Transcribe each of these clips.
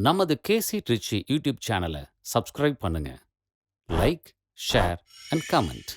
நமது கேசி ட்ரிச்சி யூடியூப் சேனலை சப்ஸ்கிரைப் பண்ணுங்க. Like, share and comment.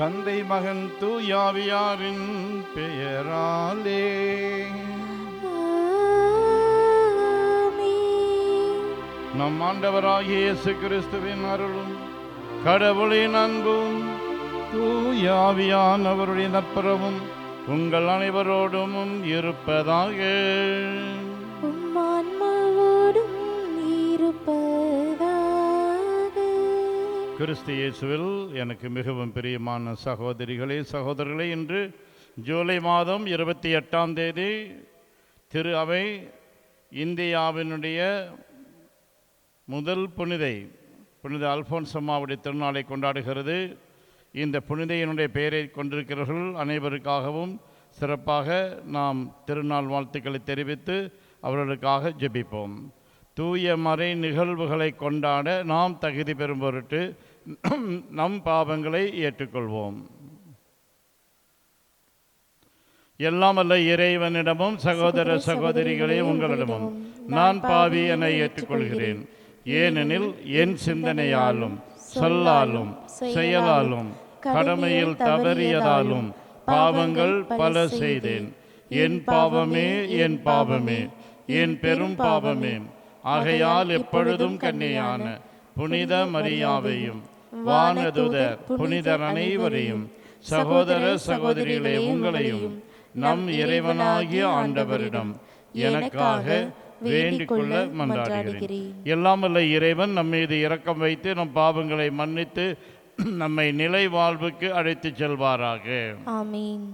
தந்தை மகன் தூயாவியாரின் பெயராலே நம் ஆண்டவராகிய இயேசு கிறிஸ்துவின் அருளும் கடவுளின் அன்பும் தூயாவியானவருடைய நட்புறவும் உங்கள் அனைவரோடும் இருப்பதாக. கிறிஸ்து இயேசுவில் எனக்கு மிகவும் பிரியமான சகோதரிகளே சகோதரர்களே, இன்று ஜூலை மாதம் 28ஆம் தேதி திரு அவை இந்தியாவினுடைய முதல் புனித அல்போன்ஸ் அம்மாவுடைய திருநாளை கொண்டாடுகிறது. இந்த புனிதையினுடைய பெயரை கொண்டிருக்கிறவர்கள் அனைவருக்காகவும் சிறப்பாக நாம் திருநாள் வாழ்த்துக்களை தெரிவித்து அவர்களுக்காக ஜெபிப்போம். தூய மறை நிகழ்வுகளை கொண்டாட நாம் தகுதி பெறும் பொருட்டு நம் பாவங்களை ஏற்றுக்கொள்வோம். எல்லாம் அல்ல இறைவனிடமும் சகோதர சகோதரிகளே உங்களிடமும் நான் பாவி என ஏற்றுக்கொள்கிறேன். ஏனெனில் என் சிந்தனையாலும் சொல்லாலும் செயலாலும் கடமையில் தவறியதாலும் பாவங்கள் பல செய்தேன். என் பாவமே என் பாவமே என் பெரும் பாவமே. ஆகையால் எப்பொழுதும் கன்னியான புனித மரியாவையும் வானதூதர் புனிதர் அனைவரையும் சகோதர சகோதரிகளே உங்களையும் நம் இறைவனாகிய ஆண்டவரிடம் எனக்காக வேண்டிக் கொள்ள மன்றாடுகிறேன். எல்லாம் வல்ல இறைவன் நம் மீது இரக்கம் வைத்து நம் பாவங்களை மன்னித்து நம்மை நிலை வாழ்வுக்கு அழைத்து செல்வாராக. ஆமீன்.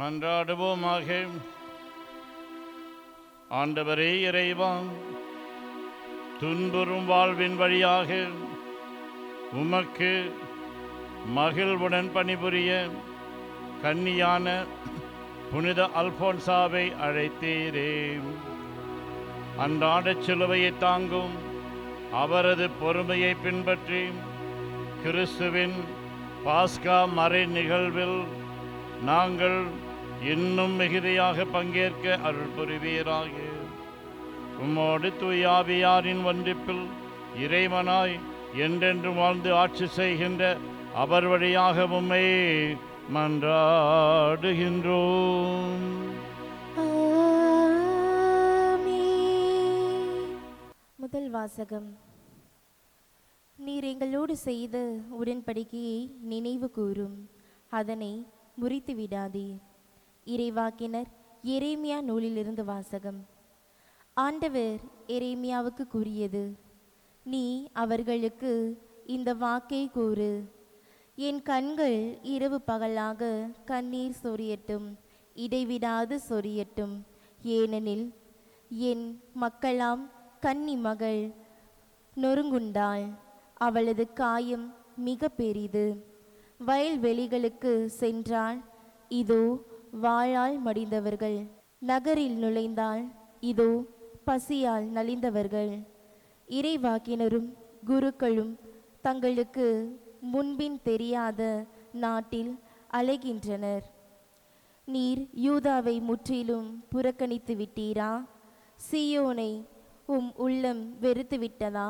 மன்றாடுவோமாக. ஆண்டவரே இறைவா, துன்புறும் வாழ்வின் வழியாக உமக்கு மகிழ்வுடன் பணிபுரிய கன்னியான புனித அல்போன்சாவை அழைத்தீரே. அன்றாட சிலுவையை தாங்கும் அவரது பொறுமையை பின்பற்றி கிறிஸ்துவின் பாஸ்கா மறை நிகழ்வில் நாங்கள் இன்னும் மிகுதியாக பங்கேற்க அருள் புரிவீராக. உம்மோடு தூயாவியாரின் ஒன்றிப்பில் இறைவனாய் என்றென்று வாழ்ந்து ஆட்சி செய்கின்ற அவர் வழியாக உம்மை மன்றாடுகின்றோம். முதல் வாசகம். நீர் எங்களோடு செய்த உடன்படிக்கையை நினைவு கூறும், அதனை முறித்து விடாதே. இறைவாக்கினர் எரேமியா நூலிலிருந்து வாசகம். ஆண்டவர் எரேமியாவுக்கு கூறியது, நீ அவர்களுக்கு இந்த வாக்கை கூறு. என் கண்கள் இரவு பகலாக கண்ணீர் சொரியட்டும், இடைவிடாது சொரியட்டும். ஏனெனில் என் மக்களாம் கன்னி மகள் நொறுங்குண்டாள், அவளது காயம் மிக பெரிது. வயல்வெளிகளுக்கு சென்றால் இதோ வாளால் மடிந்தவர்கள், நகரில் நுழைந்தால் இதோ பசியால் நலிந்தவர்கள். இறைவாக்கினரும் குருக்களும் தங்களுக்கு முன்பின் தெரியாத நாட்டில் அலைகின்றனர். நீர் யூதாவை முற்றிலும் புறக்கணித்து விட்டீரா? சீயோனை உள்ளம் வெறுத்து விட்டதா?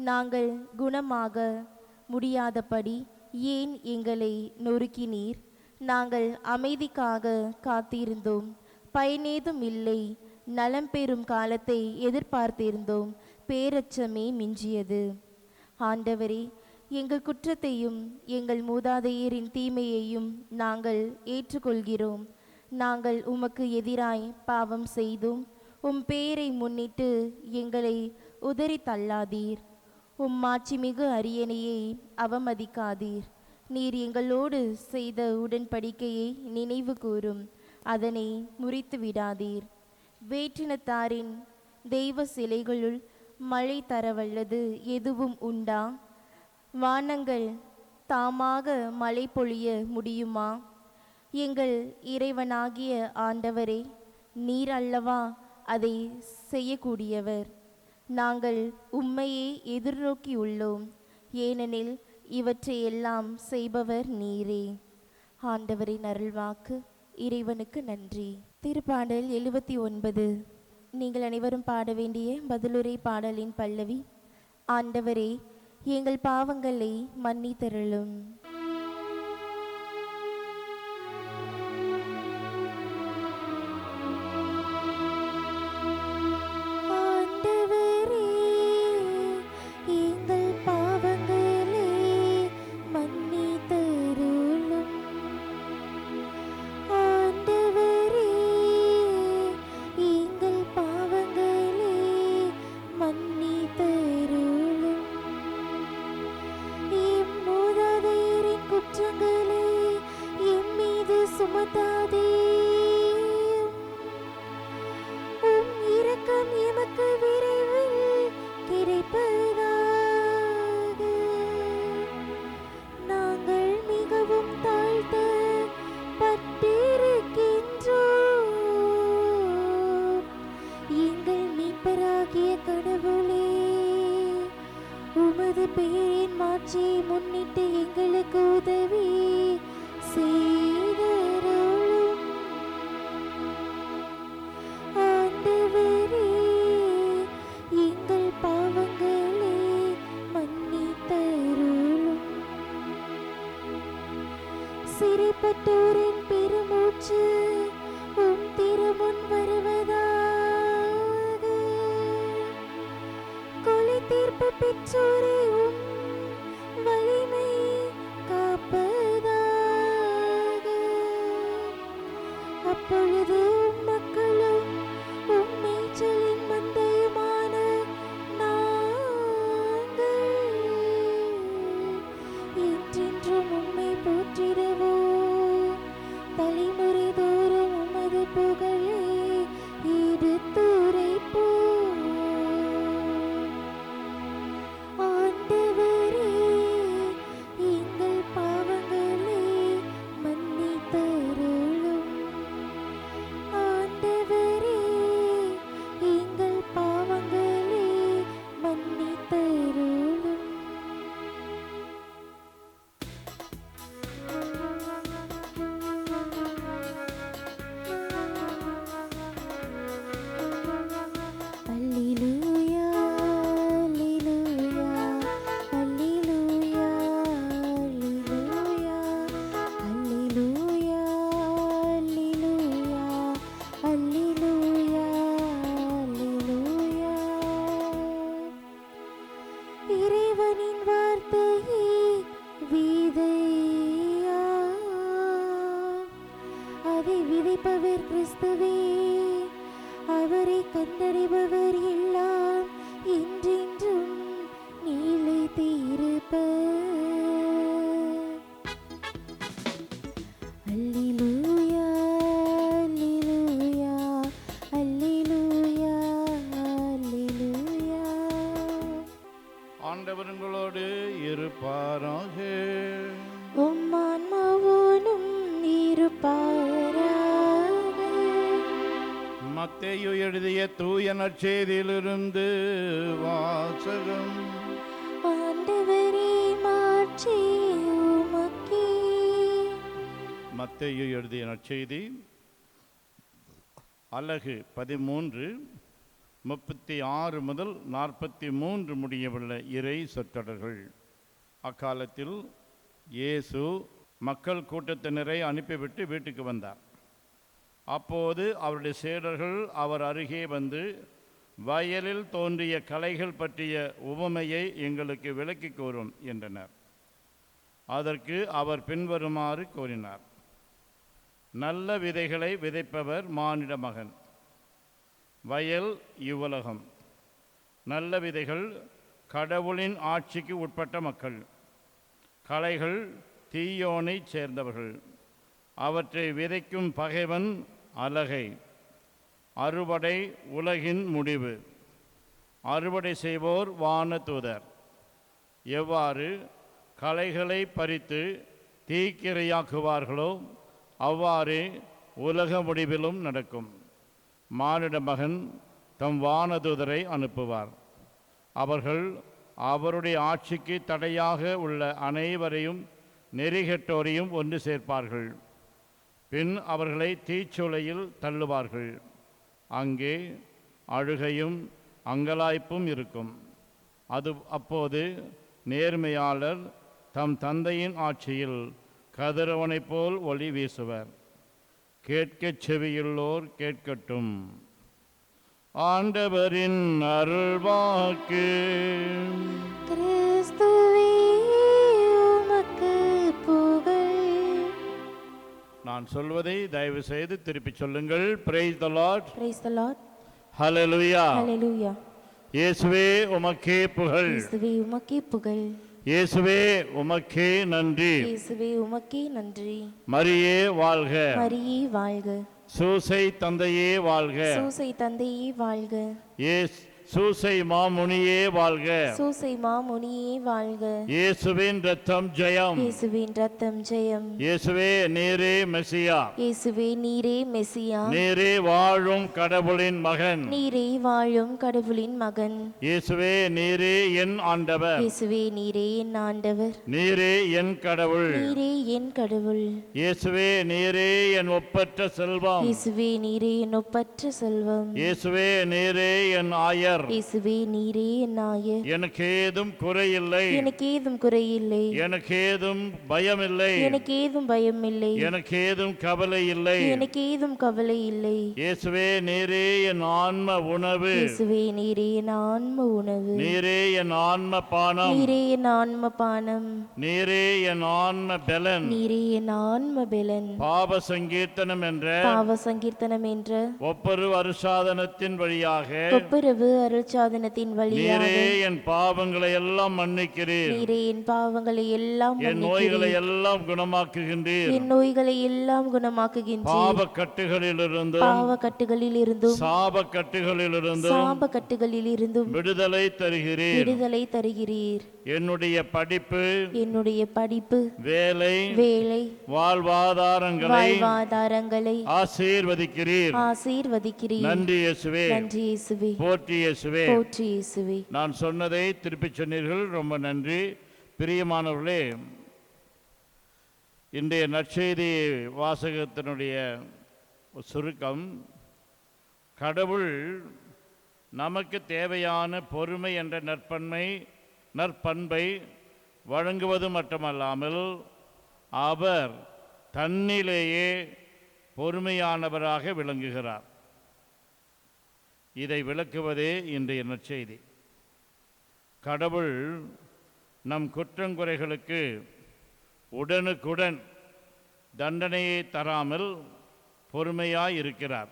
நாங்கள் குணமாக முடியாதபடி ஏன் எங்களை நொறுக்கினீர்? நாங்கள் அமைதிக்காக காத்திருந்தோம், பயனேதும் இல்லை. நலம் பெறும் காலத்தை எதிர்பார்த்திருந்தோம், பேரச்சமே மிஞ்சியது. ஆண்டவரே, எங்கள் குற்றத்தையும் எங்கள் மூதாதையரின் தீமையையும் நாங்கள் ஏற்றுக்கொள்கிறோம். நாங்கள் உமக்கு எதிராய் பாவம் செய்தோம். உம் பேரை முன்னிட்டு எங்களை உதறி தள்ளாதீர். உம் மாட்சிமிகு அரியணையை அவமதிக்காதீர். நீர் எங்களோடு செய்த உடன்படிக்கையை நினைவு கூரும், அதனை முறித்து விடாதீர். வேற்றினத்தாரின் தெய்வ சிலைகளுள் மழை தரவல்லது எதுவும் உண்டா? வானங்கள் தாமாக மழை பொழிய முடியுமா? எங்கள் இறைவனாகிய ஆண்டவரே, நீர் அல்லவா அதை செய்யக்கூடியவர். நாங்கள் உம்மையே எதிர்நோக்கியுள்ளோம், ஏனெனில் இவற்றையெல்லாம் செய்பவர் நீரே. ஆண்டவரின் அருள்வாக்கு. இறைவனுக்கு நன்றி. திருப்பாடல் 79. நீங்கள் அனைவரும் பாட வேண்டிய பதிலுரை பாடலின் பல்லவி. ஆண்டவரே, எங்கள் பாவங்களை மன்னித்தருளும். உமது பெயரின் மாட்சியை முன்னிட்டு எங்களுக்கு உதவி செய்தருளும். ஆண்டவரே, எங்கள் பாவங்களை மன்னித்தருளும். சிறைப்பட்டோரின் பெருமூச்சு உம் திருமுன் வருவதாக. கொலை தீர்ப்பு பெற்றோரை உம் வலிமை காப்பதாக. அப்பொழுது உம் மக்களும் உம் மேய்ச்சலின் மந்தையுமான நாங்கள் என்றென்றும் உம்மை போற்றிடுவோம். தலைமுறை தோறும் உமது புகழை எடுத்துரைப்போம். ஆண்டவரே, எங்கள் பாவங்களை மன்னித்தருளும். ஆண்டவரே, எங்கள் பாவங்களை மன்னித்தருளும். அல்லேலூயா, அல்லேலூயா, அல்லேலூயா, அல்லேலூயா, அல்லேலூயா, அல்லேலூயா, அல்லேலூயா. இறைவனின் வார்த்தையே விதையா, அதை விதைப்பவர் கிறிஸ்துவே. அவரை கண்டடைபவர் எல்லாம் என்றென்றும் மத்தேயு எழுதிய தூய நற்செய்தியிலிருந்து வாசகம். ஆண்டவரே மாட்சி உமக்கே. மத்தேயு எழுதிய நற்செய்தி அலகு 13 36 முதல் 43 முடியவுள்ள இறை சொற்றொடர்கள். அக்காலத்தில் இயேசு மக்கள் கூட்டத்தினரை அனுப்பிவிட்டு வீட்டுக்கு வந்தார். அப்போது அவருடைய சீடர்கள் அவர் அருகே வந்து, வயலில் தோன்றிய களைகள் பற்றிய உவமையை எங்களுக்கு விளக்கி கூறும் என்றனர். அதற்கு அவர் பின்வருமாறு கூறினார். நல்ல விதைகளை விதைப்பவர் மானிட மகன். வயல் இவ்வுலகம். நல்ல விதைகள் கடவுளின் ஆட்சிக்கு உட்பட்ட மக்கள். களைகள் தீயோனை சேர்ந்தவர்கள். அவற்றை விதைக்கும் பகைவன் அலகை. அறுவடை உலகின் முடிவு. அறுவடை செய்வோர் வானதூதர். எவ்வாறு களைகளை பறித்து தீக்கிரையாக்குவார்களோ அவ்வாறு உலக முடிவிலும் நடக்கும். மானிட மகன் தம் வானதூதரை அனுப்புவார். அவர்கள் அவருடைய ஆட்சிக்கு தடையாக உள்ள அனைவரையும் நெறிகெட்டோரையும் ஒன்று சேர்ப்பார்கள். பின் அவர்களை தீச்சூளையில் தள்ளுவார்கள். அங்கே அழுகையும் அங்கலாய்ப்பும் இருக்கும். அப்போது நேர்மையாளர் தம் தந்தையின் ஆட்சியில் கதிரவனைப் போல் ஒளி வீசுவர். கேட்கச் செவியுள்ளோர் கேட்கட்டும். ஆண்டவரின் அருள்வாக்கு. கிறிஸ்துவே உமக்கு புகழ். நான் சொல்வதை தயவு செய்து திருப்பி சொல்லுங்கள். Praise the Lord. Praise the Lord. Hallelujah. Hallelujah. இயேசுவே உமக்கே புகழ். இயேசுவே உமக்கே புகழ். இயேசுவே உமக்கே நன்றி. இயேசுவே உமக்கே நன்றி. மரியே வாழ்க. மரியே வாழ்க. சூசை தந்தையே வாழ்க. சூசை தந்தையே வாழ்க. சூசை மாமுனியே வாழ்க. சூசை மாமுனியே வாழ்க. இயேசுவின் ரத்தம் ஜெயம். இயேசுவின் ரத்தம் ஜெயம். இயேசுவே நீரே மெசியா. இயேசுவே நீரே மெசியா. நீரே வாழும் கடவுளின் மகன். நீரே வாழும் கடவுளின் மகன். இயேசுவே நீரே என் ஆண்டவர். இயேசுவே நீரே என் ஆண்டவர். நீரே என் கடவுள். நீரே என் கடவுள். இயேசுவே நீரே என் ஒப்பற்ற செல்வம். இயேசுவே நீரே என் ஒப்பற்ற செல்வம். இயேசுவே நீரே என் ஆயர். இயேசுவே நீரே என் ஆயர். எனக்கு ஏதும் குறையில்லை. எனக்கு ஏதும் குறையில்லை. எனக்கு ஏதும் பயம் இல்லை. எனக்கு ஏதும் பயம் இல்லை. எனக்கு ஏதும் கவலை இல்லை. எனக்கு ஏதும் கவலை இல்லை. இயேசுவே நீரே என் ஆன்ம உணவு. இயேசுவே நீரே என் ஆன்ம உணவு. நீரே என் ஆன்ம பானம். நீரே என் ஆன்ம பானம். நீரே என் ஆன்ம பெலன். நீரே என் ஆன்ம பெலன். பாவ சங்கீர்த்தனம் என்ற பாவ சங்கீர்த்தனம் என்ற ஒப்புரவு அருசாதனத்தின் வழியாக ஒப்புரவு அருட்சாதனத்தின் வழியாக நீரே என் பாவங்களை எல்லாம் மன்னிக்கிறீர். நீரே என் பாவங்களை எல்லாம் என் நோய்களை எல்லாம் குணமாக்குகின்றீர். என் நோய்களை எல்லாம் குணமாக்குகின்றீர். பாவக்கட்டுகளிலிருந்தும் பாவக்கட்டுகளிலிருந்தும் சாபக்கட்டுகளிலிருந்தும் சாபக்கட்டுகளிலிருந்தும் விடுதலை தருகிறீர். விடுதலை தருகிறீர். என்னுடைய படிப்பு, என்னுடைய படிப்பு, வேலை, வாழ்வாதாரங்களை ஆசீர்வதிக்கிறீர். ஆசீர்வதிக்கிறீர். நன்றி இயேசுவே. நன்றி இயேசுவே. போற்றி இயேசுவே. போற்றி இயேசுவே. நான் சொன்னதை திருப்பி சொன்னீர்கள். ரொம்ப நன்றி. பிரியமானவர்களே, இன்றைய நற்செய்தி வாசகத்தினுடைய சுருக்கம், கடவுள் நமக்கு தேவையான பொறுமை என்ற நற்பண்பை வழங்குவது மட்டுமல்லாமல் அவர் தன்னிலேயே பொறுமையானவராக விளங்குகிறார். இதை விளக்குவதே இன்றைய நற்செய்தி. கடவுள் நம் குற்றங்குறைகளுக்கு உடனுக்குடன் தண்டனையை தராமல் பொறுமையாய் இருக்கிறார்.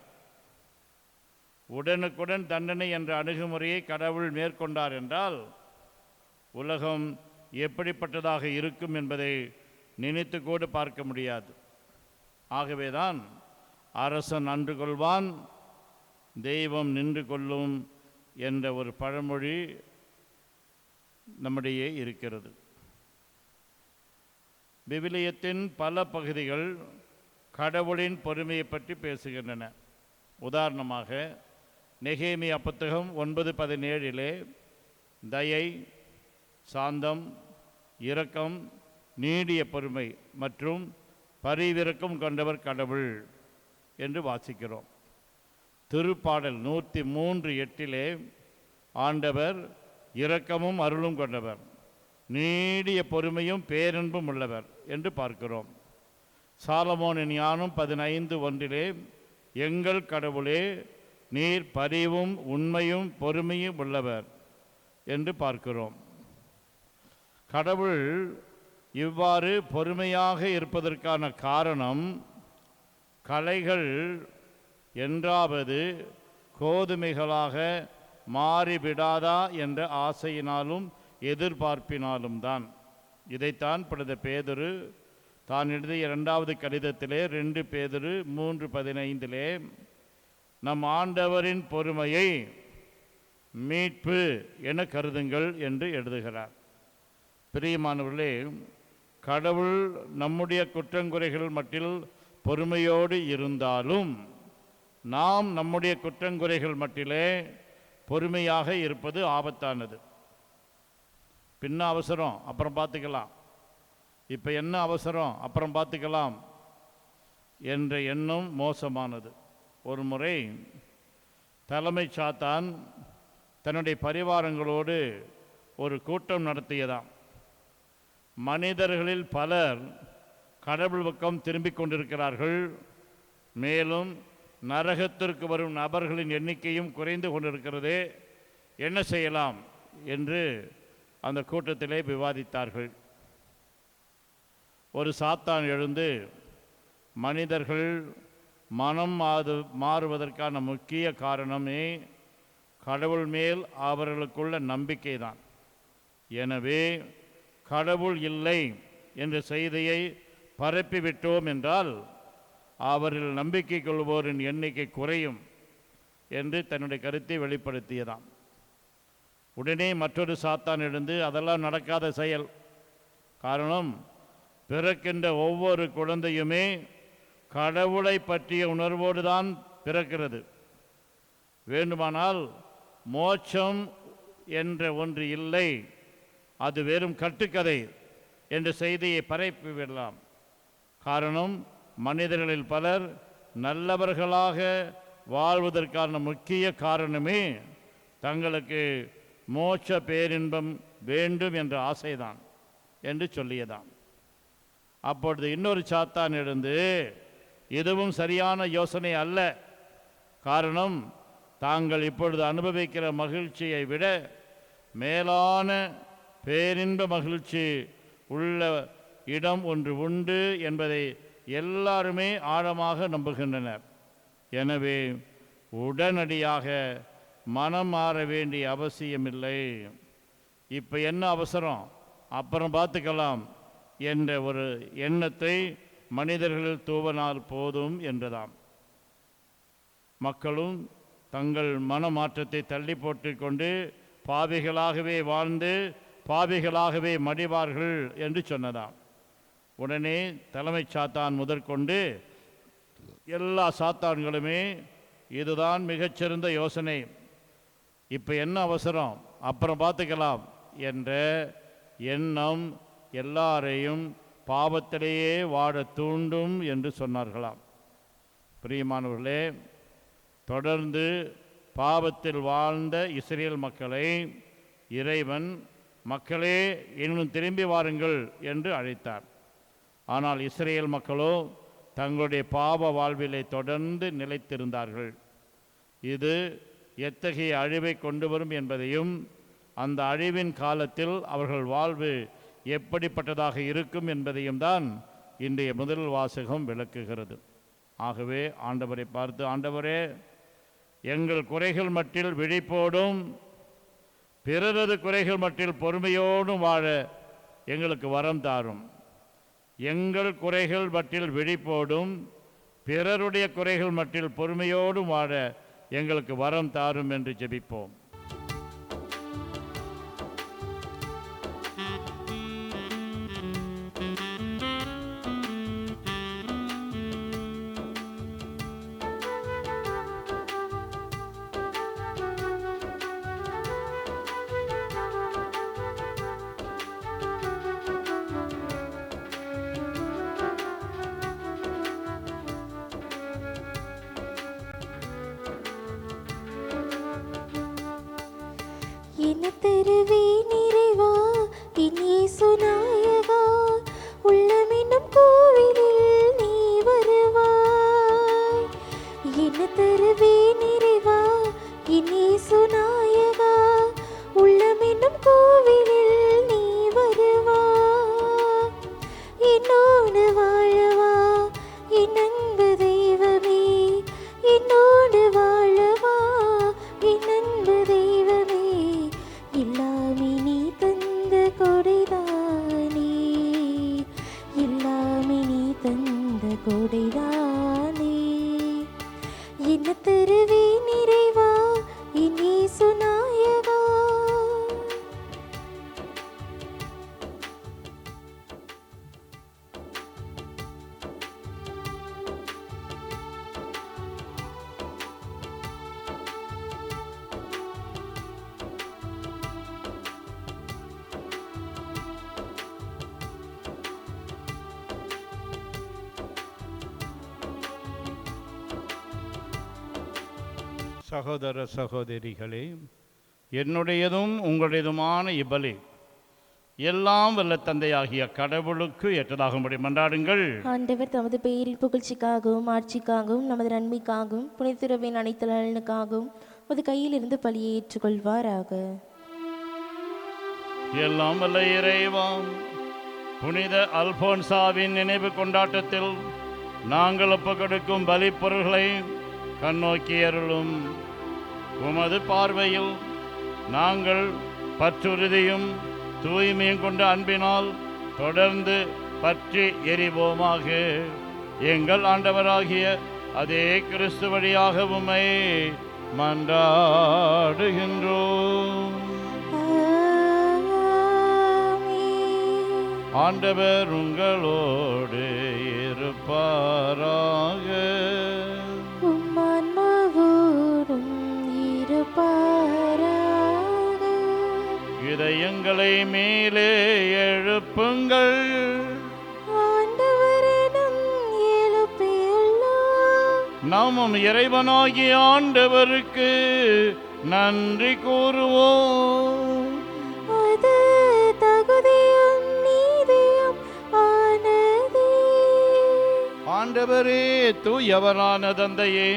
உடனுக்குடன் தண்டனை என்ற அணுகுமுறையை கடவுள் மேற்கொண்டார் என்றால் உலகம் எப்படிப்பட்டதாக இருக்கும் என்பதை நினைத்து கூட பார்க்க முடியாது. ஆகவேதான் அரசன் அன்று கொள்வான், தெய்வம் நின்று கொள்ளும் என்ற ஒரு பழமொழி நம்மிடையே இருக்கிறது. விவிலியத்தின் பல பகுதிகள் கடவுளின் பொறுமையை பற்றி பேசுகின்றன. உதாரணமாக நெகேமியா புத்தகம் 9:17 தயை, சாந்தம், இரக்கம், நீடிய பொறுமை மற்றும் பரிவிரக்கம் கொண்டவர் கடவுள் என்று வாசிக்கிறோம். திருப்பாடல் 103:8 ஆண்டவர் இரக்கமும் அருளும் கொண்டவர், நீடிய பொறுமையும் பேரன்பும் உள்ளவர் என்று பார்க்கிறோம். சாலமோனின் ஞானம் 15:1 எங்கள் கடவுளே, நீர் பரிவும் உண்மையும் பொறுமையும் உள்ளவர் என்று பார்க்கிறோம். கடவுள் இவ்வாறு பொறுமையாக இருப்பதற்கான காரணம், களைகள் என்றாவது கோதுமைகளாக மாறிவிடாதா என்ற ஆசையினாலும் எதிர்பார்ப்பினாலும் தான். இதைத்தான் புனித பேதுரு தான் எழுதிய 2வது கடிதத்திலே 2 பேதுரு 3:15 நம் ஆண்டவரின் பொறுமையை மீட்பு என கருதுங்கள் என்று எழுதுகிறார். பிரியமானவர்களே, கடவுள் நம்முடைய குற்றங்குறைகள் மட்டில் பொறுமையோடு இருந்தாலும் நாம் நம்முடைய குற்றங்குறைகள் மட்டிலே பொறுமையாக இருப்பது ஆபத்தானது. பின்ன அவசரம், அப்புறம் பார்த்துக்கலாம், இப்போ என்ன அவசரம், அப்புறம் பார்த்துக்கலாம் என்ற எண்ணம் மோசமானது. ஒரு முறை தலைமை சாத்தான் தன்னுடைய பரிவாரங்களோடு ஒரு கூட்டம் நடத்தியதாம். மனிதர்களில் பலர் கடவுள் பக்கம் திரும்பிக் கொண்டிருக்கிறார்கள், மேலும் நரகத்திற்கு வரும் நபர்களின் எண்ணிக்கையும் குறைந்து கொண்டிருக்கிறது, என்ன செய்யலாம் என்று அந்த கூட்டத்திலே விவாதித்தார்கள். ஒரு சாத்தான் எழுந்து, மனிதர்கள் மனம் மாறுவதற்கான முக்கிய காரணமே கடவுள் மேல் அவர்களுக்குள்ள நம்பிக்கை தான். எனவே கடவுள் இல்லை என்ற செய்தியை பரப்பிவிட்டோம் என்றால் அவர்கள் நம்பிக்கை கொள்வோரின் எண்ணிக்கை குறையும் என்று தன்னுடைய கருத்தை வெளிப்படுத்தியதாம். உடனே மற்றொரு சாத்தான் எழுந்து, அதெல்லாம் நடக்காத செயல், காரணம் பிறக்கின்ற ஒவ்வொரு குழந்தையுமே கடவுளை பற்றிய உணர்வோடு தான் பிறக்கிறது, வேண்டுமானால் மோட்சம் என்ற ஒன்று இல்லை, அது வெறும் கட்டுக்கதை என்ற செய்தியை பரப்பிவிடலாம். காரணம், மனிதர்களில் பலர் நல்லவர்களாக வாழ்வதற்கான முக்கிய காரணமே தங்களுக்கு மோட்ச பேரின்பம் வேண்டும் என்ற ஆசைதான் என்று சொல்லியதாம். அப்பொழுது இன்னொரு சாத்தான் எழுந்து, இதுவும் சரியான யோசனை அல்ல, காரணம் தாங்கள் இப்பொழுது அனுபவிக்கிற மகிழ்ச்சியை விட மேலான பேரின்ப மகிழ்ச்சி உள்ள இடம் ஒன்று உண்டு என்பதை எல்லாருமே ஆழமாக நம்புகின்றனர். எனவே உடனடியாக மனம் மாற வேண்டிய அவசியமில்லை, இப்போ என்ன அவசரம், அப்புறம் பார்த்துக்கலாம் என்ற ஒரு எண்ணத்தை மனிதர்களில் தூவனால் போதும் என்றதாம். மக்களும் தங்கள் மனமாற்றத்தை தள்ளி போட்டு கொண்டு பாவிகளாகவே வாழ்ந்து பாவிகளாகவே மடிவார்கள் என்று சொன்னதாம். உடனே தலைமை சாத்தான் முதற்கொண்டு எல்லா சாத்தான்களுமே இதுதான் மிகச்சிறந்த யோசனை, இப்போ என்ன அவசரம், அப்புறம் பார்த்துக்கலாம் என்ற எண்ணம் எல்லாரையும் பாவத்திலேயே வாழ தூண்டும் என்று சொன்னார்களாம். பிரியமானவர்களே, தொடர்ந்து பாவத்தில் வாழ்ந்த இஸ்ரேல் மக்களை இறைவன் மக்களே இன்னும் திரும்பி வாருங்கள் என்று அழைத்தார். ஆனால் இஸ்ரேல் மக்களோ தங்களுடைய பாவ வாழ்விலை தொடர்ந்து நிலைத்திருந்தார்கள். இது எத்தகைய அழிவை கொண்டு வரும் என்பதையும் அந்த அழிவின் காலத்தில் அவர்கள் வாழ்வு எப்படிப்பட்டதாக இருக்கும் என்பதையும் தான் இன்றைய முதல் வாசகம் விளக்குகிறது. ஆகவே ஆண்டவரை பார்த்து, ஆண்டவரே, எங்கள் குறைகள் மட்டில் விழிப்போடும் பிறரது குறைகள் மட்டில் பொறுமையோடும் வாழ எங்களுக்கு வரம் தாரும். எங்கள் குறைகள் மட்டில் விழிப்போடும் பிறருடைய குறைகள் மட்டில் பொறுமையோடும் வாழ எங்களுக்கு வரம் தாரும் என்று ஜெபிப்போம். என்ன தருவே நிறைவா என் இயேசு நாயகா, உள்ளமென்னும் கோவிலில் நீ வருவாய். என்ன தருவே நிறைவா என் இயேசு நாயகா, உள்ளமென்னும் கோவிலில் நீ வருவாய். என்னோடு வாழவா என் அன்பு தெய்வமே, என்னோடு வாழவா என் அன்பு தெய்வமே, எல்லாமே நீ தந்த கொடைதானே, எல்லாமே நீ தந்த கொடைதானே. என்ன தருவே நிறைவா என் இயேசு நாயகா. சகோதர சகோதரிகளே, என்னுடையதும் உங்களுடையதுமான இப்பலி எல்லாம் வல்ல தந்தையாகிய கடவுளுக்கு ஏற்றதாகும்படி மன்றாடுங்கள். ஆண்டவர் தமது பெயரின் புகழ்ச்சிக்காகவும் ஆட்சிக்காகவும் நமது நன்மைக்காகவும் புனித்துறவின் அனைத்து நலனுக்காகவும் அது கையிலிருந்து பலியை ஏற்றுக்கொள்வாராக. எல்லாம் வல்ல இறைவா, புனித அல்போன்சாவின் நினைவு கொண்டாட்டத்தில் நாங்கள் ஒப்புக்கொடுக்கும் பலி பொருள்களை கண்ணோக்கி அருளும். உமது பார்வையில் நாங்கள் பற்றுறுதியும் தூய்மையும் கொண்ட அன்பினால் தொடர்ந்து பற்றி எரிவோமாக. எங்கள் ஆண்டவராகிய அதே கிறிஸ்து வழியாக உம்மை மன்றாடுகின்றோம். ஆண்டவர் உங்களோடு இருப்பாராக. இதயங்களை மேலே எழுப்புங்கள். நாமும் இறைவனாகிய ஆண்டவருக்கு நன்றி கூறுவோம். அது தகுதியும் நீதியும் ஆனதே. ஆண்டவரே, தூயவரான தந்தையே,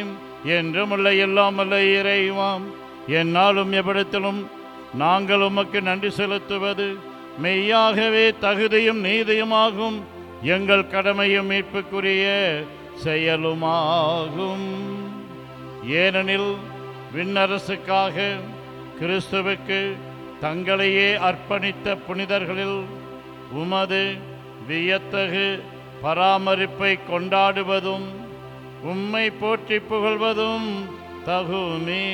என்றுமுள்ள எல்லாமல்ல இறைவாம், என்னாலும் எவ்விடத்திலும் நாங்கள் உமக்கு நன்றி செலுத்துவது மெய்யாகவே தகுதியும் நீதியுமாகும். எங்கள் கடமையும் மீட்புக்குரிய செயலுமாகும். ஏனெனில் விண்ணரசுக்காக கிறிஸ்துவுக்கு தங்களையே அர்ப்பணித்த புனிதர்களில் உமது வியத்தகு பராமரிப்பை கொண்டாடுவதும் உம்மை போற்றி புகழ்வதும் தகுமே.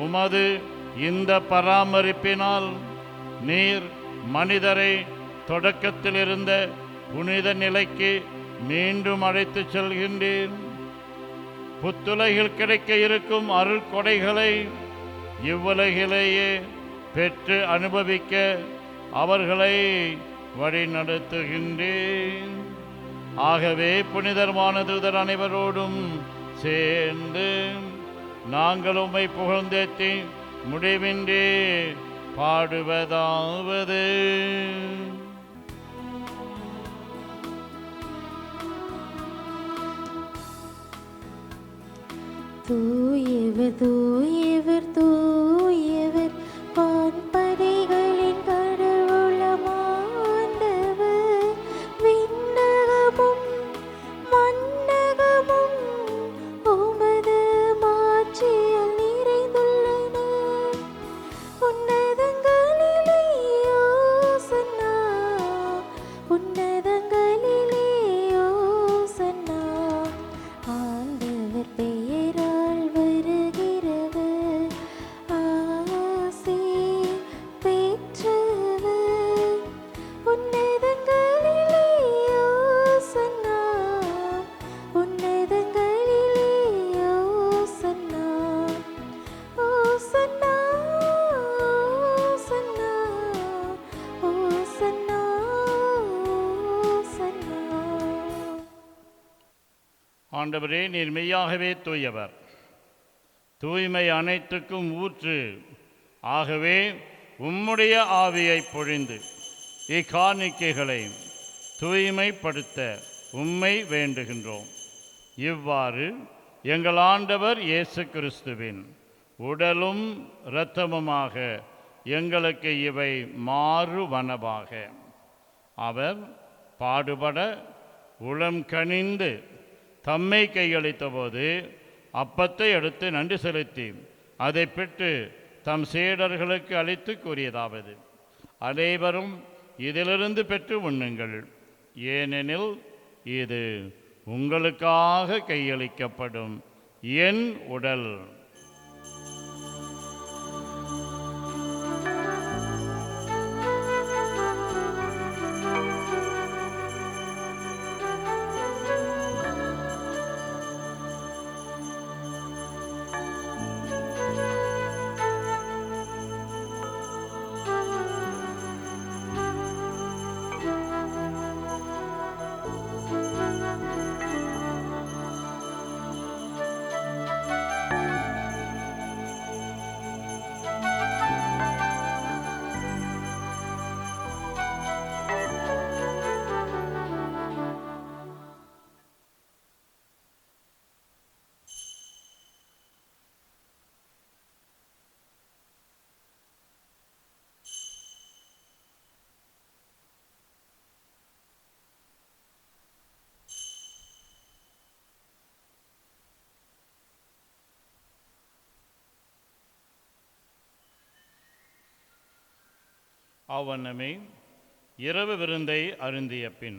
உமது இந்த பராமரிப்பினால் நீர் மனிதரை தொடக்கத்தில் இருந்த புனித நிலைக்கு மீண்டும் அழைத்து செல்கின்றேன். புத்துலகில் கிடைக்க இருக்கும் அருள் கொடைகளை இவ்வுலகிலேயே பெற்று அனுபவிக்க அவர்களை வழிநடத்துகின்றேன். ஆகவே புனிதர்மான தூதர் அனைவரோடும் சேர்ந்து நாங்கள் உம்மை புகழ்ந்தேத்தி முடிவின்றி பாடுவதாவது: தூயவர் தூயவர் தூயவர் வான்படைகளின் கடவுளமாண்டவர், விண்ணகமும் மண்ணகமும் உமது மாட்சியால் நிறைந்துள்ளன. உன்னதங்களிலே ஓசன்னா, உன்னதங்களிலே ஓசன்னா. ஆண்டவர் பெயரால் வருகிறவர் ஆசி பெற்றவர். உன்னதங்களிலே ஓசன்னா, உன்னதங்களிலே ஓசன்னா. ஓசன்னா, ஓசன்னா, ஓசன்னா, ஓசன்னா. ஆண்டவரே, நீர் மெய்யாகவே தூயவர், தூய்மை அனைத்துக்கும் ஊற்று. ஆகவே உம்முடைய ஆவியை பொழிந்து இக்காணிக்கைகளை தூய்மைப்படுத்த உம்மை வேண்டுகின்றோம். இவ்வாறு எங்கள் ஆண்டவர் இயேசு கிறிஸ்துவின் உடலும் இரத்தமுமாக எங்களுக்கு இவை மாறுவனவாக. அவர் பாடுபட உளம் கனிந்து தம்மை கையளித்த போது அப்பத்தை எடுத்து நன்றி செலுத்தி அதை பெற்று தம் சீடர்களுக்கு அளித்து கூறியதாவது: அனைவரும் இதிலிருந்து பெற்று உண்ணுங்கள், ஏனெனில் இது உங்களுக்காக கையளிக்கப்படும் என் உடல். அவ்வண்ணமே இரவு விருந்தை அருந்திய பின்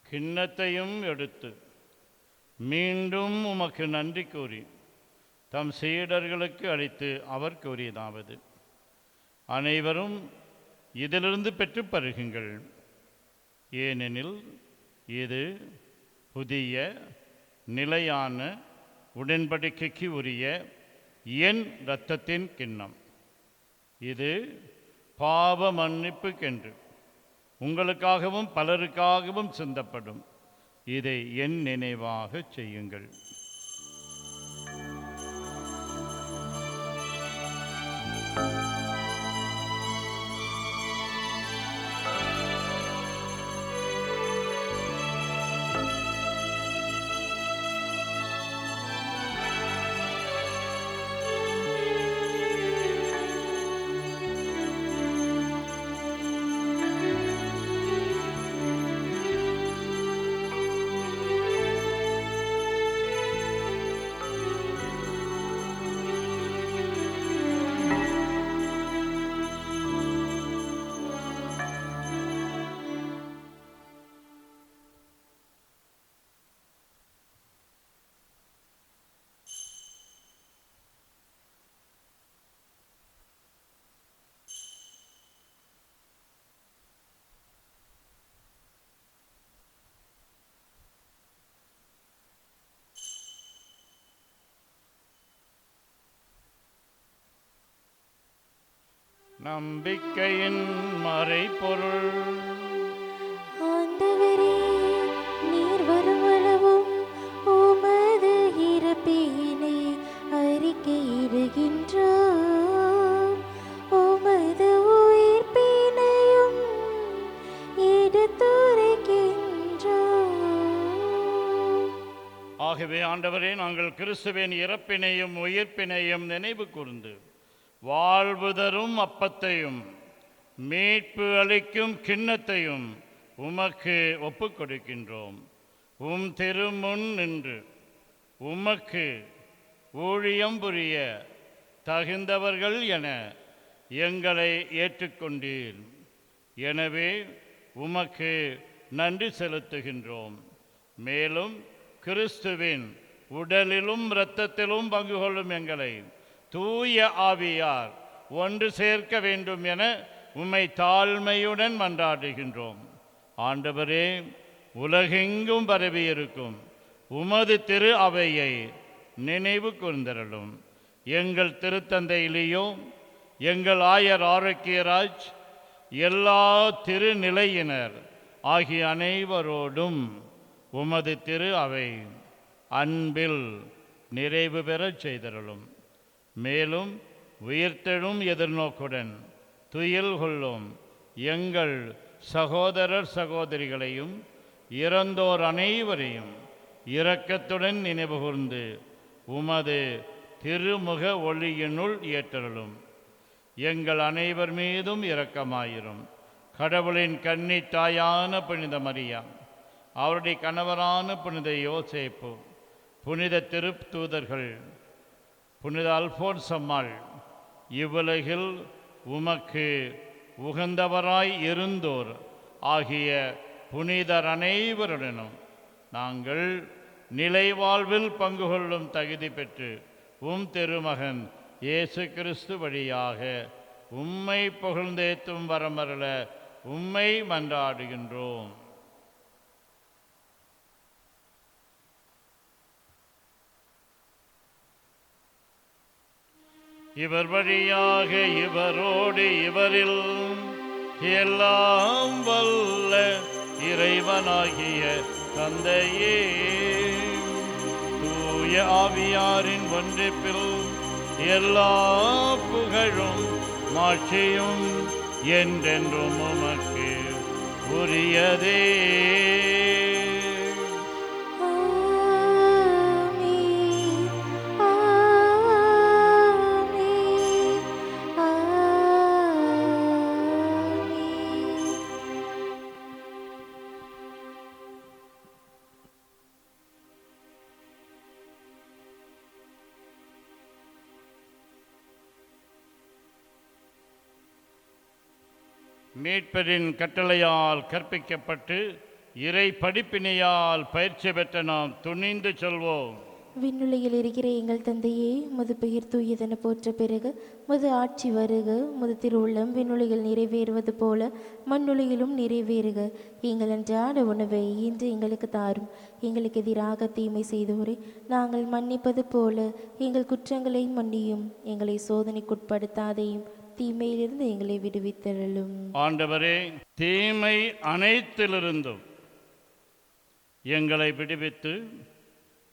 கிண்ணத்தையும் எடுத்து மீண்டும் உமக்கு நன்றி கூறி தம் சீடர்களுக்கு அளித்து அவர் கூறியதாவது: அனைவரும் இதிலிருந்து பெற்று பருகுங்கள், ஏனெனில் இது புதிய நிலையான உடன்படிக்கைக்கு உரிய என் இரத்தத்தின் கிண்ணம். இது பாவ மன்னிப்புக்கென்று உங்களுக்காகவும் பலருக்காகவும் சிந்தப்படும். இதை என் நினைவாக செய்யுங்கள். நம்பிக்கையின் மறைபொருள். ஆண்டவரே, நீர் வருமளவும் உமது இறப்பினை அறிக்கையிடுகின்றோம், உமது உயிர்ப்பினையும் எடுத்துரைக்கின்றோம். ஆகவே ஆண்டவரே, நாங்கள் கிறிஸ்துவின் இறப்பினையும் உயிர்ப்பினையும் நினைவு கூர்ந்து வாழ்வு தரும் அப்பத்தையும் மீட்பு அளிக்கும் கிண்ணத்தையும் உமக்கு ஒப்புக் கொடுக்கின்றோம். உம் திருமுன் நின்று உமக்கு ஊழியம் புரிய தகுந்தவர்கள் என எங்களை ஏற்றுக்கொண்டீர். எனவே உமக்கு நன்றி செலுத்துகின்றோம். மேலும் கிறிஸ்துவின் உடலிலும் இரத்தத்திலும் பங்கு கொள்ளும் எங்களை தூய ஆவியார் ஒன்று சேர்க்க வேண்டும் என உம்மை தாழ்மையுடன் மன்றாடுகின்றோம். ஆண்டவரே, உலகெங்கும் பரவியிருக்கும் உமது திரு அவையை நினைவு கூர்ந்தருளும். எங்கள் திருத்தந்தை லியோ, எங்கள் ஆயர் ஆரோக்கியராஜ், எல்லா திருநிலையினர் ஆகிய அனைவரோடும் உமது திரு அவை அன்பில் நிறைவு பெறச் செய்தருளும். மேலும் உயிர்த்தெழும் எதிர்நோக்குடன் துயில் கொள்ளும் எங்கள் சகோதரர் சகோதரிகளையும் இறந்தோர் அனைவரையும் இரக்கத்துடன் நினைவுகூர்ந்து உமது திருமுக ஒளியினுள் ஏற்றருளும். எங்கள் அனைவர் மீதும் இரக்கமாயிரும். கடவுளின் கன்னி தாயான புனித மரியா, அவருடைய கணவரான புனித யோசேப்பு, புனித திருத்தூதர்கள், புனித அல்போன்ஸ் அம்மாள், இவ்வுலகில் உமக்கு உகந்தவராய் இருந்தோர் ஆகிய புனிதர் அனைவருடனும் நாங்கள் நிலைவாழ்வில் பங்கு கொள்ளும் தகுதி பெற்று திருமகன் இயேசு கிறிஸ்து வழியாக உம்மை புகழ்ந்தேத்தும் வரமருள உம்மை மன்றாடுகின்றோம். இவர் வழியாக இவரோடு இவரில் எல்லாம் வல்ல இறைவனாகிய தந்தையே, தூய ஆவியாரின் ஒன்றிப்பில் எல்லா புகழும் மாட்சியும் என்றென்றும் உமக்கு உரியதே. மீட்பரின் கட்டளையால் கற்பிக்கப்பட்டு இறை படிப்பினையால் பயிற்சி பெற்ற நாம் துணிந்து சொல்வோம். விண்ணுலகில் இருக்கிற எங்கள் தந்தையே, முது பெயர் தூயதென போற்ற பிறகு முது ஆட்சி வருக. முது திருவுள்ளம் விண்ணுலகில் நிறைவேறுவது போல மண்ணுலகிலும் நிறைவேறுக. எங்கள் அன்றாட உணவை இன்று எங்களுக்கு தாரும். எங்களுக்கு எதிராக தீமை செய்தோரை நாங்கள் மன்னிப்பது போல எங்கள் குற்றங்களை மன்னியும். எங்களை சோதனைக்குட்படுத்தாதையும் தீமையிலிருந்து எங்களை விடுவித்தருளும். ஆண்டவரே, தீமை அனைத்திலிருந்தும் எங்களை விடுவித்து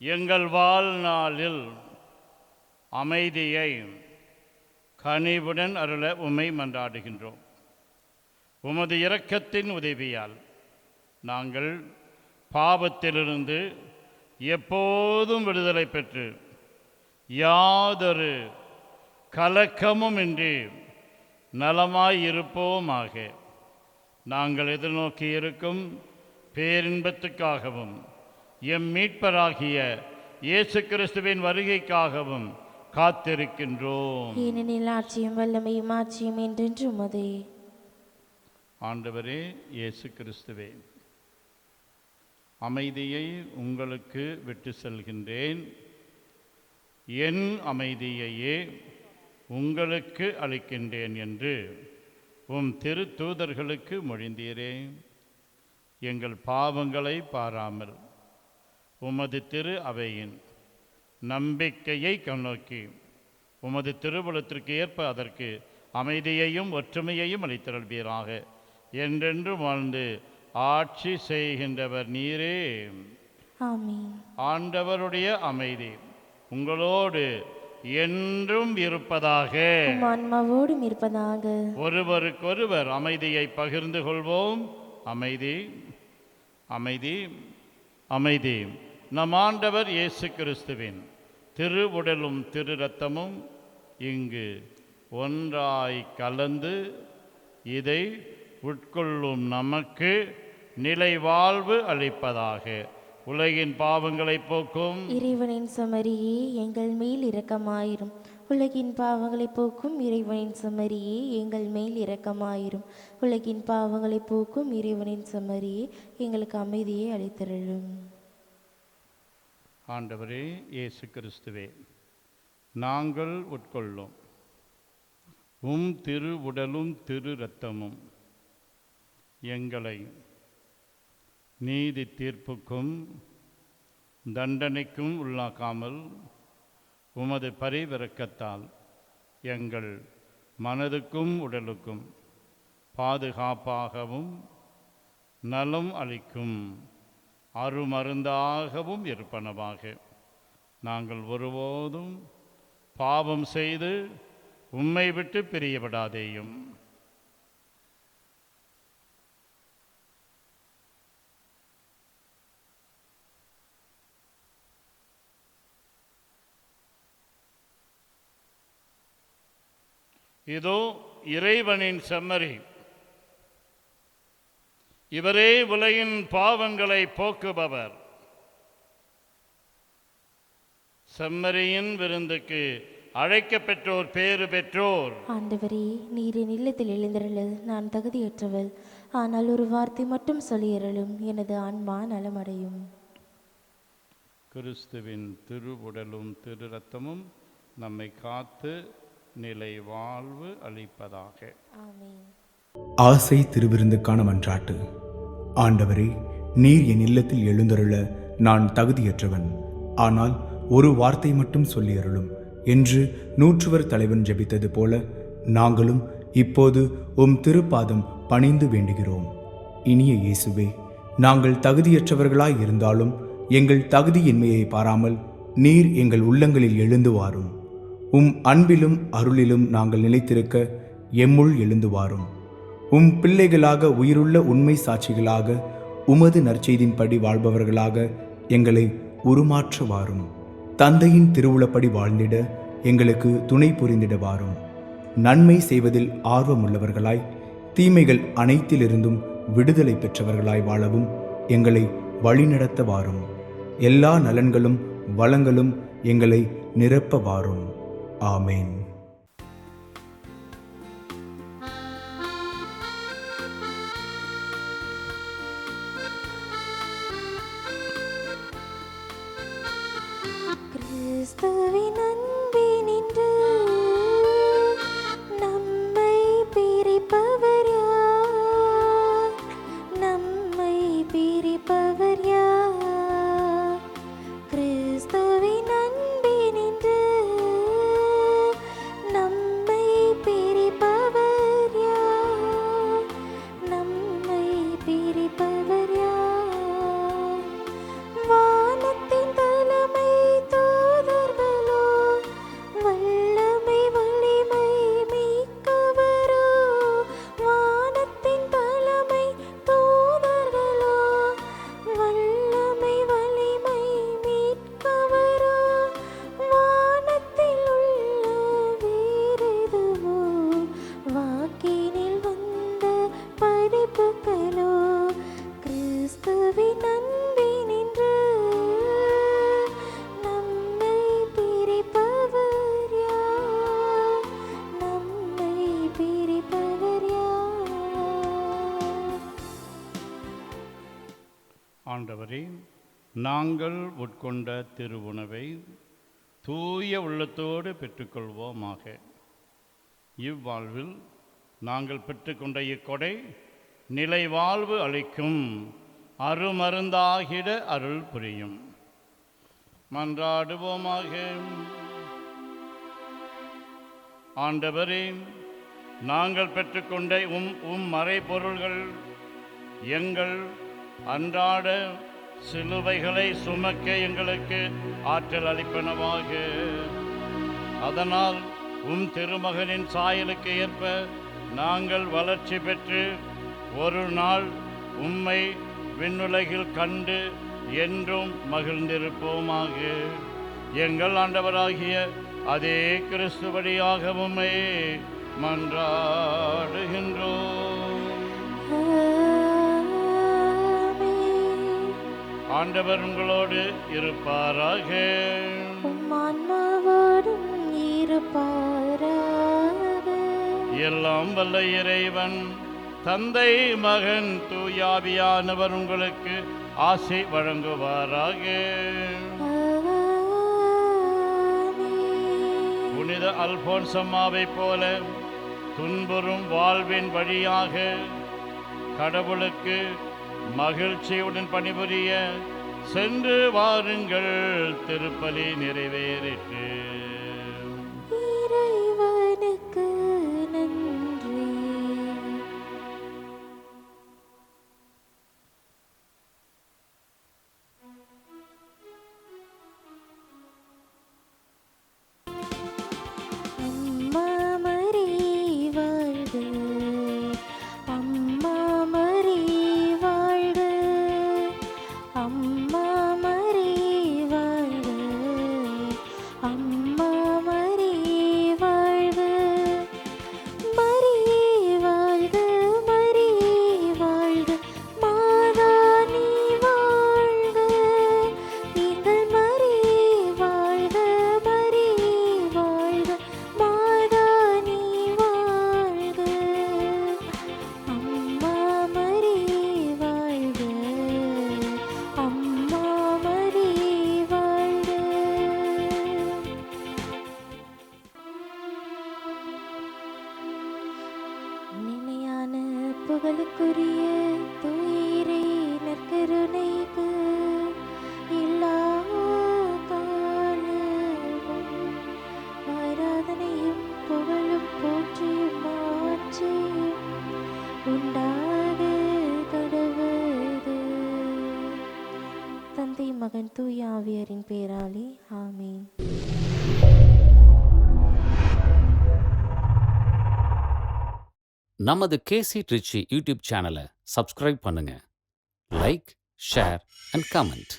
எங்கள் வாழ்நாளில் அமைதியை கனிவுடன் அருள உம்மை மன்றாடுகின்றோம். உமது இரக்கத்தின் உதவியால் நாங்கள் பாவத்திலிருந்து எப்போதும் விடுதலை பெற்று யாதொரு கலக்கமும் இன்றி நலமாயிருப்போமாக. நாங்கள் எதிர்நோக்கி இருக்கும் பேரின்பத்துக்காகவும் எம் மீட்பராகிய இயேசு கிறிஸ்துவின் வருகைக்காகவும் காத்திருக்கின்றோம். ஏனெனில் ஆட்சியும் வல்லமையும் ஆட்சியும் என்றென்றும் உமதே. ஆண்டவரே இயேசு கிறிஸ்துவே, அமைதியை உங்களுக்கு விட்டு செல்கின்றேன், என் அமைதியையே உங்களுக்கு அளிக்கின்றேன் என்று உம் திருத்தூதர்களுக்கு மொழிந்தீரே. எங்கள் பாவங்களை பாராமல் உமது திரு அவையின் நம்பிக்கையை கண்ணோக்கி உமது திருவுளத்திற்கு ஏற்ப அதற்கு அமைதியையும் ஒற்றுமையையும் அளித்தருள்வீராக. என்றென்று வாழ்ந்து ஆட்சி செய்கின்றவர் நீரே. ஆமென். ஆண்டவருடைய அமைதி உங்களோடு என்றும் இருப்பதாக. ஆன்மாவோடும் இருப்பதாக. ஒருவருக்கொருவர் அமைதியை பகிர்ந்து கொள்வோம். அமைதி, அமைதி, அமைதி. நம் ஆண்டவர் இயேசு கிறிஸ்துவின் திரு உடலும் திரு இரத்தமும் இங்கு ஒன்றாய் கலந்து இதை உட்கொள்ளும் நமக்கு நிலை வாழ்வு அளிப்பதாக. உலகின் பாவங்களை போக்கும் இறைவனின் சமரியே எங்கள் மேல் இரக்கமாயிரும். உலகின் பாவங்களை போக்கும் இறைவனின் சமரியே எங்கள் மேல் இரக்கமாயிரும். உலகின் பாவங்களை போக்கும் இறைவனின் சமரியே எங்களுக்கு அமைதியை அளித்தருளும். ஆண்டவரே இயேசு கிறிஸ்துவே, நாங்கள் உட்கொள்ளும் திரு உடலும் திரு இரத்தமும் எங்களை நீதி தீர்ப்புக்கும் தண்டனைக்கும் உள்ளாக்காமல் உமது பரிவிரக்கத்தால் எங்கள் மனதுக்கும் உடலுக்கும் பாதுகாப்பாகவும் நலம் அளிக்கும் அருமருந்தாகவும் இருப்பனவாக. நாங்கள் ஒருபோதும் பாவம் செய்து உம்மை விட்டு பிரியப்படாதேயும். இதோ இறைவனின் செம்மறி, இவரே உலகின் பாவங்களை போக்குபவர். செம்மறியின் விருந்துக்கு அழைக்கப்பெற்றோர் பேறு பெற்றோர். ஆண்டவரே, நீர் என் இல்லத்தில் எழுந்தருள நான் தகுதியற்றவள். ஆனால் ஒரு வார்த்தை மட்டும் சொல்லியருளும், எனது ஆன்மா நலமடையும். கிறிஸ்துவின் திருவுடலும் திரு இரத்தமும் நம்மை காத்து நிலை வாழ்வு அளிப்பதாக. ஆமென். ஆசை திருவிருந்துக்கான மன்றாட்டு. ஆண்டவரே, நீர் என் இல்லத்தில் எழுந்தருள நான் தகுதியற்றவன். ஆனால் ஒரு வார்த்தை மட்டும் சொல்லியருளும் என்று நூற்றுவர் தலைவன் ஜெபித்தது போல நாங்களும் இப்போது உம் திருப்பாதம் பணிந்து வேண்டுகிறோம். இனிய இயேசுவே, நாங்கள் தகுதியற்றவர்களாய் இருந்தாலும் எங்கள் தகுதியின்மையை பாராமல் நீர் எங்கள் உள்ளங்களில் எழுந்து வாரும். உம் அன்பிலும் அருளிலும் நாங்கள் நிலைத்திருக்க எம்முள் எழுந்து வாரும். உம் பிள்ளைகளாக, உயிருள்ள உண்மை சாட்சிகளாக, உமது நற்செய்தின்படி வாழ்பவர்களாக எங்களை உருமாற்ற வாரும். தந்தையின் திருவுளப்படி வாழ்ந்திட எங்களுக்கு துணை புரிந்திட வாரும். நன்மை செய்வதில் ஆர்வமுள்ளவர்களாய், தீமைகள் அனைத்திலிருந்தும் விடுதலை பெற்றவர்களாய் வாழவும் எங்களை வழிநடத்த வாரும். எல்லா நலன்களும் வளங்களும் எங்களை நிரப்ப வாரும். ஆமேன். கிறிஸ்துவின் அன்பினின்று நம்மை பிரிப்பவர் யார்? நம்மை பிரிப்பவர் யார்? கிறிஸ்துவின் அன்பினின்று நம்மை பிரிப்பவர் யார்? நம்மை பிரிப்பவர் யார்? வானத்தின் தலைமை தூதர்களோ, வல்லமை வலிமை மிக்கவரோ, வானத்தின் தலைமை தூதர்களோ, வல்லமை வலிமை மீட்கவரோ, வானத்தில் உள்ள வேறெதுவோ, வாக்கினில் வந்த படைப்புகளோ, கிறிஸ்துவின் அன்பினின்று நம்மை பிரிப்பவர் யார்? நம்மை பிரிப்பவர் யார்? ஆண்டவரே, நாங்கள் உட்கொண்ட திருவுணவை தூய உள்ளத்தோடு பெற்றுக்கொள்வோமாக. இவ்வாழ்வில் நாங்கள் பெற்றுக்கொண்ட இக்கொடை நிலை வாழ்வு அளிக்கும் அருமருந்தாகிட அருள் புரியும். மன்றாடுவோமாக. ஆண்டவரே, நாங்கள் பெற்றுக்கொண்ட உம் மறைபொருள்கள் எங்கள் அன்றாட சிலுவைகளை சுமக்க எங்களுக்கு ஆற்றல் அளிப்பனவாக. அதனால் உம் திருமகனின் சாயலுக்கு ஏற்ப நாங்கள் வளர்ச்சி பெற்று ஒரு நாள் உம்மை விண்ணுலகில் கண்டு என்றும் மகிழ்ந்திருப்போமாக. எங்கள் ஆண்டவராகிய அதே கிறிஸ்து வழியாக உம்மை மன்றாடுகின்றோம். ஆண்டவர் உங்களோடு இருப்பாராக. உம் ஆன்மாவோடும் இருப்பாராக. எல்லாம் வல்ல இறைவன் தந்தை, மகன், தூயாவியானவர் உங்களுக்கு ஆசி வழங்குவாராக. புனித அல்போன்சம்மாவை போல துன்புறும் வாழ்வின் வழியாக கடவுளுக்கு மகிழ்ச்சியுடன் பணிபுரிய சென்று வாருங்கள். திருப்பலி நிறைவேறிற்று. இறைவனுக்கு நன்றி. அம்மா புகழுக்குரிய தூயரே நற்கருணைக்கு எல்லா காலமும் ஆராதனையும் புகழும் போற்றியும் மாட்சியும் உண்டாக கடவுது. தந்தை மகன் தூய ஆவியாரின் பேராலே ஆமென். நமது கேசி ட்ரிச்சி யூடியூப் சேனலை சப்ஸ்கிரைப் பண்ணுங்க. Like, share and comment.